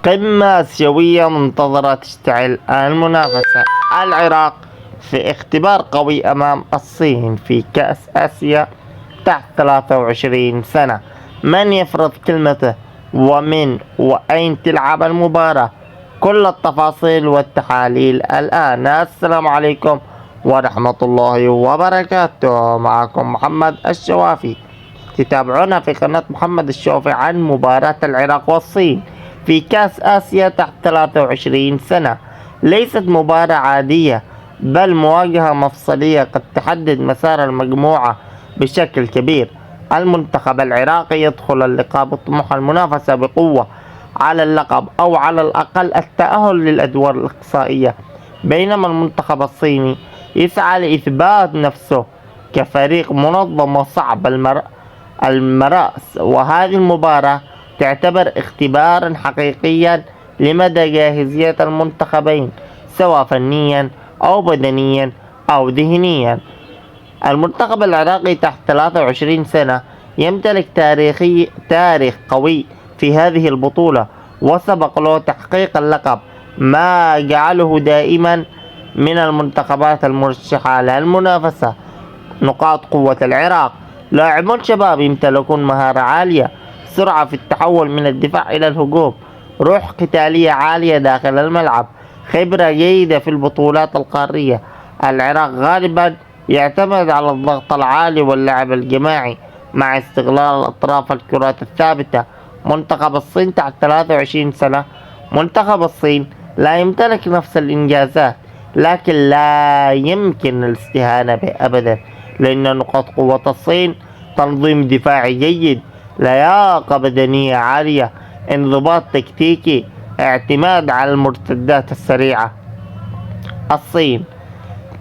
قمة آسيوية منتظرة تشتعل المنافسة. العراق في اختبار قوي أمام الصين في كأس آسيا تحت 23 سنة. من يفرض كلمته ومن وأين تلعب المباراة؟ كل التفاصيل والتحاليل الآن. السلام عليكم ورحمة الله وبركاته. معكم محمد الشوافي. تتابعونا في قناة محمد الشوافي عن مباراة العراق والصين في كأس آسيا تحت 23 سنة. ليست مباراة عادية، بل مواجهة مفصلية قد تحدد مسار المجموعة بشكل كبير. المنتخب العراقي يدخل اللقاء بطموح المنافسة بقوة على اللقب أو على الأقل التأهل للأدوار الإقصائية، بينما المنتخب الصيني يسعى لإثبات نفسه كفريق منظم وصعب المرأس. وهذه المباراة تعتبر اختبارا حقيقيا لمدى جاهزية المنتخبين، سواء فنيا أو بدنيا أو ذهنيا. المنتخب العراقي تحت 23 سنة يمتلك تاريخ قوي في هذه البطولة، وسبق له تحقيق اللقب، ما جعله دائما من المنتخبات المرشحة للمنافسة. نقاط قوة العراق: لاعبون شباب يمتلكون مهارة عالية، سرعة في التحول من الدفاع إلى الهجوم، روح قتالية عالية داخل الملعب، خبرة جيدة في البطولات القارية. العراق غالبا يعتمد على الضغط العالي واللعب الجماعي مع استغلال الأطراف الكرات الثابتة. منتخب الصين تحت 23 سنة. منتخب الصين لا يمتلك نفس الإنجازات، لكن لا يمكن الاستهانة به أبدا، لأن نقاط قوة الصين تنظيم دفاعي جيد، لياقة بدنية عالية، انضباط تكتيكي، اعتماد على المرتدات السريعة. الصين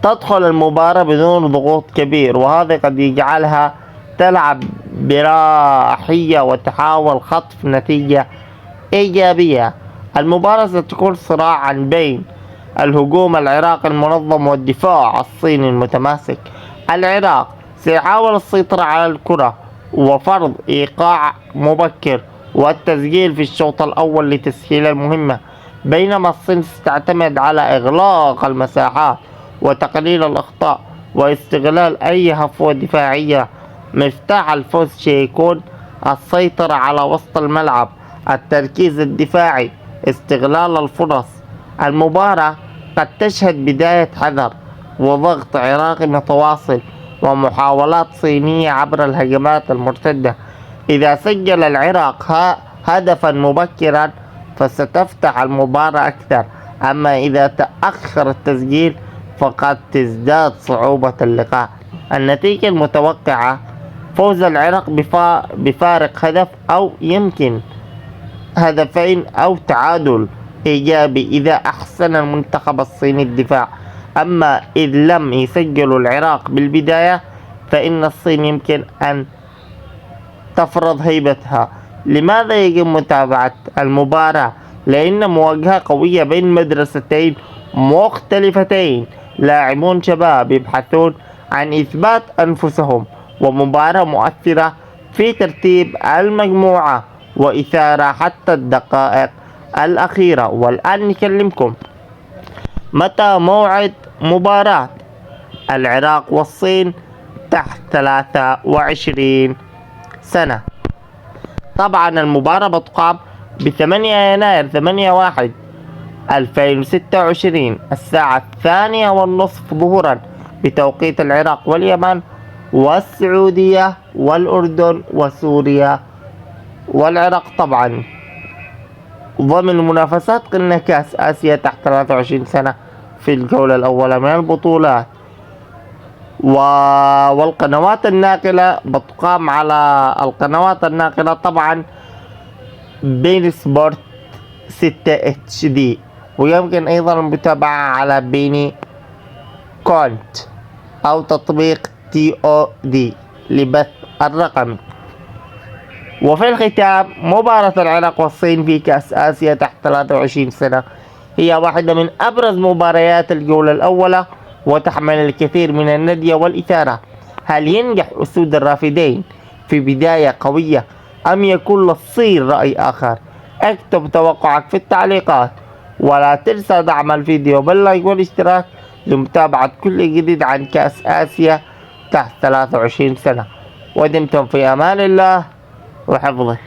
تدخل المباراة بدون ضغوط كبير، وهذا قد يجعلها تلعب براحية وتحاول خطف نتيجة إيجابية. المباراة ستكون صراعا بين الهجوم العراقي المنظم والدفاع الصيني المتماسك. العراق سيحاول السيطرة على الكرة وفرض إيقاع مبكر والتسجيل في الشوط الأول لتسهيل المهمة، بينما الصين ستعتمد على إغلاق المساحات وتقليل الأخطاء واستغلال أي هفوة دفاعية. مفتاح الفوز سيكون السيطرة على وسط الملعب، التركيز الدفاعي، استغلال الفرص. المباراة قد تشهد بداية حذر وضغط عراقي متواصل ومحاولات صينية عبر الهجمات المرتدة. إذا سجل العراق هدفا مبكرا فستفتح المباراة أكثر، أما إذا تأخر التسجيل فقد تزداد صعوبة اللقاء. النتيجة المتوقعة: فوز العراق بفارق هدف أو يمكن هدفين، أو تعادل إيجابي إذا أحسن المنتخب الصيني الدفاع. أما إذ لم يسجل العراق بالبداية فإن الصين يمكن أن تفرض هيبتها. لماذا يجب متابعة المباراة؟ لأن مواجهة قوية بين مدرستين مختلفتين، لاعبون شباب يبحثون عن إثبات أنفسهم، ومباراة مؤثرة في ترتيب المجموعة وإثارة حتى الدقائق الأخيرة. والآن نكلمكم متى موعد مباراة العراق والصين تحت 23 سنة. طبعا المباراة بتقام ب8 يناير 8/1/2026 الساعة 2:30 ظهرا بتوقيت العراق واليمن والسعودية والأردن وسوريا والعراق، طبعا ضمن منافسات قلنا كأس آسيا تحت 23 سنة في الجولة الأولى من البطولات. والقنوات الناقلة بتقام على القنوات الناقلة طبعا بين سبورت 6 HD، ويمكن أيضا المتابعة على بيني كونت أو تطبيق TOD لبث الرقمي. وفي الختام، مباراة العراق والصين في كأس آسيا تحت 23 سنة هي واحدة من أبرز مباريات الجولة الأولى، وتحمل الكثير من الندية والإثارة. هل ينجح أسود الرافدين في بداية قوية، أم يكون للصين رأي آخر؟ اكتب توقعك في التعليقات، ولا تنسى دعم الفيديو باللايك والاشتراك لمتابعة كل جديد عن كأس آسيا تحت 23 سنة. ودمتم في أمان الله وحفظه.